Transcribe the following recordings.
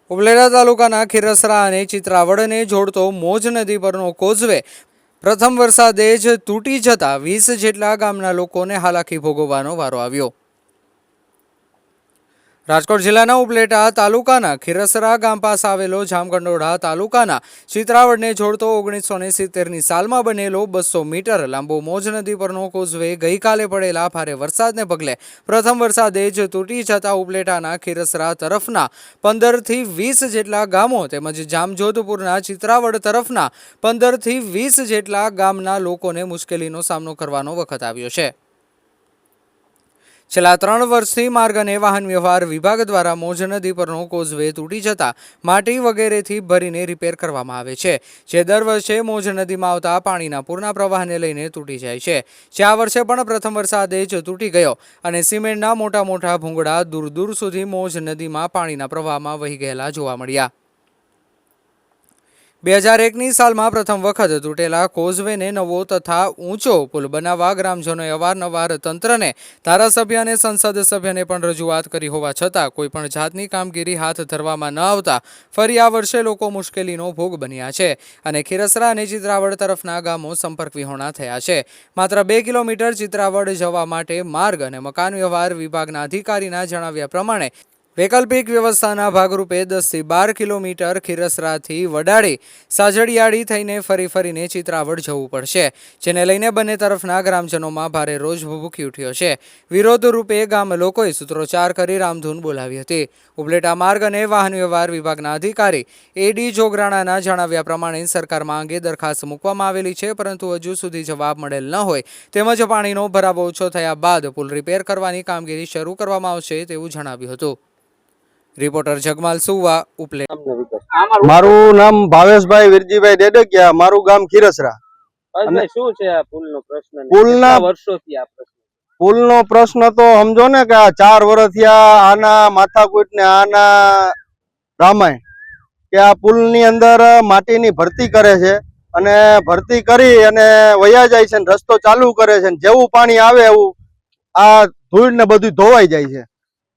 ઉપલેટા તાલુકાના ખીરસરા અને ચિત્રાવડને જોડતો મોજ નદી પરનો કોઝવે પ્રથમ વરસાદે જ તૂટી જતા 20 જેટલા ગામના લોકોને હાલાકી ભોગવવાનો વારો આવ્યો। રાજકોટ જિલ્લાના ઉપલેટા તાલુકાના ખીરસરા ગામ પાસે આવેલો જામકંડોળા તાલુકાના ચિત્રાવડને જોડતો 1970ની સાલમાં બનેલો 200 મીટર લાંબો મોજ નદી પરનો કોઝવે ગઈકાલે પડેલા ભારે વરસાદને પગલે પ્રથમ વરસાદે જ તૂટી જતા ઉપલેટાના ખીરસરા તરફના 15થી 20 જેટલા ગામો તેમજ જામજોધપુરના ચિત્રાવડ તરફના 15થી 20 જેટલા ગામના લોકોને મુશ્કેલીનો સામનો કરવાનો વખત આવ્યો છે। છેલ્લા 3 વર્ષથી માર્ગ અને વાહન વ્યવહાર વિભાગ દ્વારા મોજ નદી પરનો કોઝવે તૂટી જતા માટી વગેરેથી ભરીને રિપેર કરવામાં આવે છે, જે દર વર્ષે મોજ નદીમાં આવતા પાણીના પૂરના પ્રવાહને લઈને તૂટી જાય છે। જે આ વર્ષે પણ પ્રથમ વરસાદે જ તૂટી ગયો અને સિમેન્ટના મોટા મોટા ભૂંગળા દૂર દૂર સુધી મોજ નદીમાં પાણીના પ્રવાહમાં વહી ગયેલા જોવા મળ્યા। 2001ની સાલમાં પ્રથમ વખત તૂટેલા કોઝવેને નવો તથા ઊંચો પુલ બનાવવા ગ્રામજનોએ અવારનવાર તંત્રને, ધારાસભ્ય અને સંસદ સભ્યને પણ રજૂઆત કરી હોવા છતાં કોઈ પણ જાતની કામગીરી હાથ ધરવામાં ન આવતા ફરી આ વર્ષે લોકો મુશ્કેલીનો ભોગ બન્યા છે અને ખીરસરા અને ચિત્રાવડ તરફના ગામો સંપર્ક વિહોણા થયા છે। માત્ર 2 કિલોમીટર ચિત્રાવડ જવા માટે માર્ગ અને મકાન વ્યવહાર વિભાગના અધિકારીના જણાવ્યા પ્રમાણે વૈકલ્પિક વ્યવસ્થાના ભાગરૂપે 10 થી 12 કિલોમીટર ખીરસરાથી વડાળી સાજડિયાળી થઈને ફરીને ચિત્રાવડ જવું પડશે, જેને લઈને બંને તરફના ગ્રામજનોમાં ભારે રોષ ભભૂકી ઉઠ્યો છે। વિરોધ રૂપે ગામ લોકોએ સૂત્રોચ્ચાર કરી રામધૂન બોલાવી હતી। ઉપલેટા માર્ગ અને વાહન વ્યવહાર વિભાગના અધિકારી એડી જોગરાણાના જણાવ્યા પ્રમાણે સરકારમાં અંગે દરખાસ્ત મૂકવામાં આવેલી છે, પરંતુ હજુ સુધી જવાબ મળેલ ન હોય તેમજ પાણીનો ભરાવો ઓછો થયા બાદ પુલ રિપેર કરવાની કામગીરી શરૂ કરવામાં આવશે તેવું જણાવ્યું હતું। રિપોર્ટર જગમાલ સુવા, ઉપલેટા। મારું નામ ભાવેશભાઈ વીરજીભાઈ ડેડકિયા, મારું ગામ ખીરસરા। અને શું છે આ પુલનો પ્રશ્ન? પુલના વર્ષોથી આ પ્રશ્ન? પુલનો પ્રશ્ન તો સમજો ને કે આ 4 વર્ષ થયા આના માથાકૂટ ને આના રામાયણ કે આ પુલની અંદર માટીની ભરતી કરે છે અને ભરતી કરી અને વયા જાય છે ને રસ્તો ચાલુ કરે છે ને જેવું પાણી આવે એવું આ ધૂળ ને બધું ધોવાઈ જાય છે।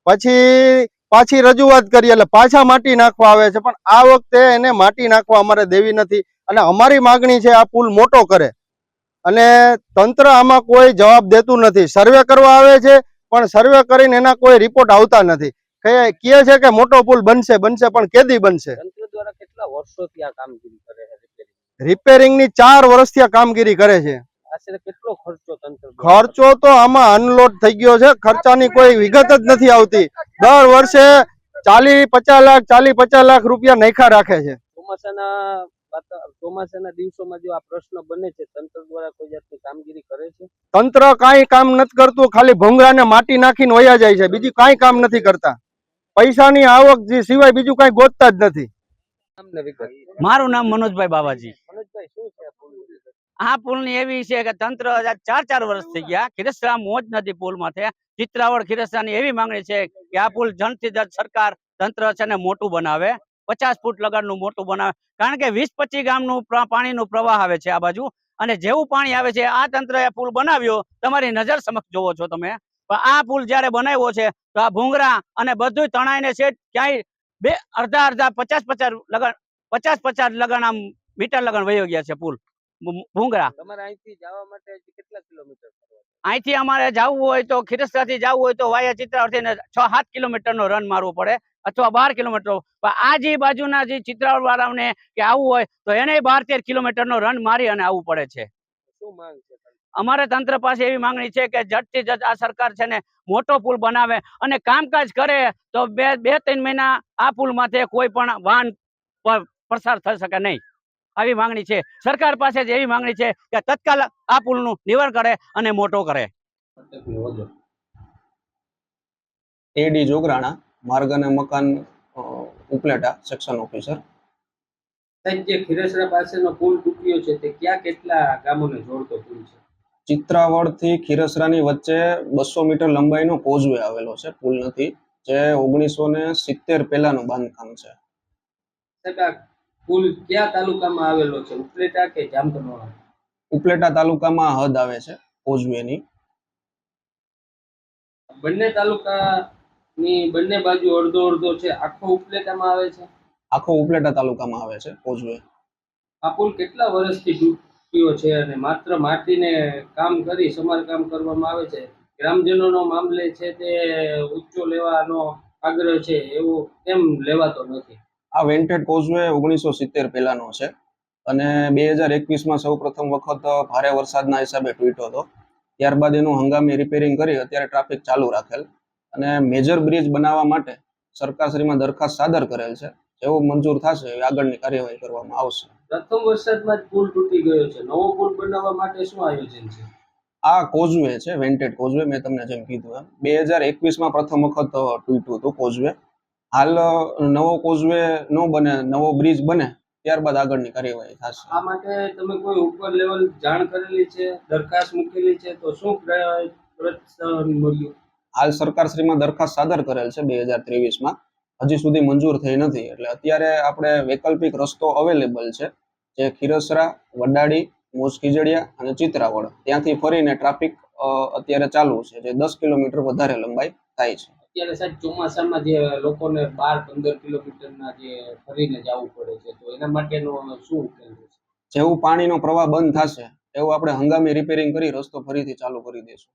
પછી પાછી રજૂઆત કરી એટલે પાછા માટી નાખવા આવે છે, પણ આ વખતે એને માટી નાખવા અમારે દેવી નથી અને અમારી માગણી છે આ પુલ મોટો કરે અને તંત્ર આમાં કોઈ જવાબ દેતું નથી। સર્વે કરવા આવે છે પણ સર્વે કરીને એના કોઈ રિપોર્ટ આવતા નથી। કહે છે કે મોટો પુલ બનશે પણ કેદી બનશે? તંત્ર દ્વારા કેટલા વર્ષોથી આ કામગીરી કરે છે? રિપેરિંગની 4 વર્ષથી આ કામગીરી કરે છે। આશરે કેટલો ખર્ચો તંત્ર? ખર્ચો તો આમાં અનલોડ થઈ ગયો છે, ખર્ચાની કોઈ વિગત જ નથી આવતી। દર વર્ષે 40-50 લાખ રૂપિયા નૈખા રાખે છે। ચોમાસાના દિવસોમાં જો આ પ્રશ્ન બને છે, તંત્ર દ્વારા કોઈ જાતની કામગીરી કરે છે? તંત્ર કાંઈ કામ નથી કરતું, ખાલી ભોંગરાને માટી નાખીને વયા જાય છે, બીજું કાંઈ કામ નથી કરતા। પૈસાની આવક સિવાય બીજું કાંઈ ગોતતા જ નથી। મારું નામ મનોજભાઈ બાવાજી। મનોજભાઈ, શું છે આ પુલ? આ પુલ ની એવી છે કે તંત્ર 4 વર્ષ થઈ ગયા ખીરસરા મોજ નદી પુલ માથે ચિત્રાવડ ખીરસરા ની એવી માંગણી છે કે આ પુલ જનથી સરકાર તંત્ર છે ને મોટું બનાવે, 50 ફૂટ લગાડનું મોટું બનાવે, કારણ કે 20-25 ગામનું પાણીનું પ્રવાહ આવે છે આ બાજુ અને જેવું પાણી આવે છે આ તંત્રએ પુલ બનાવ્યો તમારી નજર સમક્ષ જોવો છો તમે, પણ આ પુલ જયારે બનાવ્યો છે તો આ ભૂંગરા અને બધું તણાઈને છે ક્યાંય અડધા 50 લગાણ આમ મીટર લગાણ વહી ગયા છે પુલ ભૂંગરા। તમારે અહીંથી જવા માટે કેટલા કિલોમીટર? અહીંથી અમારે જવું હોય તો ખીરસરા થી જવું હોય તો વાયા ચિત્રાવડ થઈને 6-7 કિલોમીટર નો રન મારવો પડે અથવા 12 કિલોમીટર, પણ આ જે બાજુના જે ચિત્રાવડ વાળાને કે આવવું હોય તો એને 12-13 કિલોમીટર નો રન મારી અને આવવું પડે છે। શું માંગ છે અમારે તંત્ર પાસે? એવી માંગણી છે કે ઝટથી ઝટ આ સરકાર છે ને મોટો પુલ બનાવે અને કામકાજ કરે તો 2-3 મહિના આ પુલ માથે કોઈ પણ વાહન પસાર થઈ શકે નહીં, આવી માંગણી છે સરકાર પાસે। એવી માંગણી છે કે તત્કાલ આ પુલનું નિવારણ કરે અને મોટો કરે। એડી જોગરાણા, માર્ગ અને મકાન ઉપલેટા, સેક્શન ઓફિસર। જે ખીરસરા પાસેનો પુલ તૂટ્યો છે તે કેટલા ગામોને જોડતો પુલ છે? ચિત્રાવડ થી ખીરસરાની વચ્ચે 200 મીટર લંબાઈનો કોઝવે આવેલો છે, પુલ નથી, જે 1970 પહેલાનું બાંધકામ છે। પુલ કયા તાલુકામાં આવેલો છે, ઉપલેટા કે જામકંડોળા? ઉપલેટા તાલુકામાં હદ આવે છે કોઝવેની। બંને તાલુકાની બંને બાજુ અડધો છે, આખો ઉપલેટામાં આવે છે? આખો ઉપલેટા તાલુકામાં આવે છે કોઝવે. આ પુલ કેટલા વર્ષથી તૂટ્યો છે અને માત્ર માટીને કામ કરી સમારકામ કરવામાં આવે છે? ગ્રામજનોનો મામલે છે તે ઊંચો લેવાનો આગ્રહ છે એવો કેમ લેવાતો નથી? આ વેન્ટેડ કોઝવે 1970 પહેલાનો છે અને 2021માં સૌ પ્રથમ વખત ભારે વરસાદના હિસાબે તૂટ્યો હતો. ત્યારબાદ એનું હંગામી રિપેરિંગ કરી અત્યારે ટ્રાફિક ચાલુ રાખેલ અને મેજર બ્રિજ બનાવવા માટે સરકારશ્રીમાં દરખાસ્ત સાદર કરેલ છે. જેવું મંજૂર થશે એવી આગળની કાર્યવાહી કરવામાં આવશે. પ્રથમ વરસાદમાં જ પુલ તૂટી ગયો છે. નવો પુલ બનાવવા માટે શું આયોજન છે? આ કોઝવે છે વેન્ટેડ કોઝવે, મેં તમને જેમ કીધું એમ 2021માં પ્રથમ વખત તૂટ્યું હતું કોઝવે. હાલ નવો કોઝવે ન બને, નવો બ્રિજ બને ત્યારબાદ આગળની કાર્યવાહી થશે. આ માટે તમે કોઈ ઉપર લેવલ જાણ કરેલી છે, દરખાસ્ત મૂકેલી છે, તો શું પ્રોત્સાહન મળ્યું? હાલ સરકારશ્રીમાં દરખાસ્ત સાદર કરેલ છે 2023માં, હજી સુધી મંજૂર થઈ નથી. એટલે અત્યારે આપણે વૈકલ્પિક રસ્તો અવેલેબલ છે જે ખીરસરા, વડાડી, મોજ ખીજડીયા અને ચિત્રાવડ, ત્યાંથી ફરીને ટ્રાફિક અત્યારે ચાલુ છે, જે 10 કિલોમીટર વધારે લંબાઈ થાય છે. અત્યારે સાહેબ ચોમાસામાં જે લોકોને 12-15 કિલોમીટરના જે ફરીને જવું પડે છે, તો એના માટેનો શું ઉકેલ છે? જેવું પાણીનો પ્રવાહ બંધ થશે એવું આપણે હંગામી રિપેરિંગ કરી રસ્તો ફરીથી ચાલુ કરી દઈશું.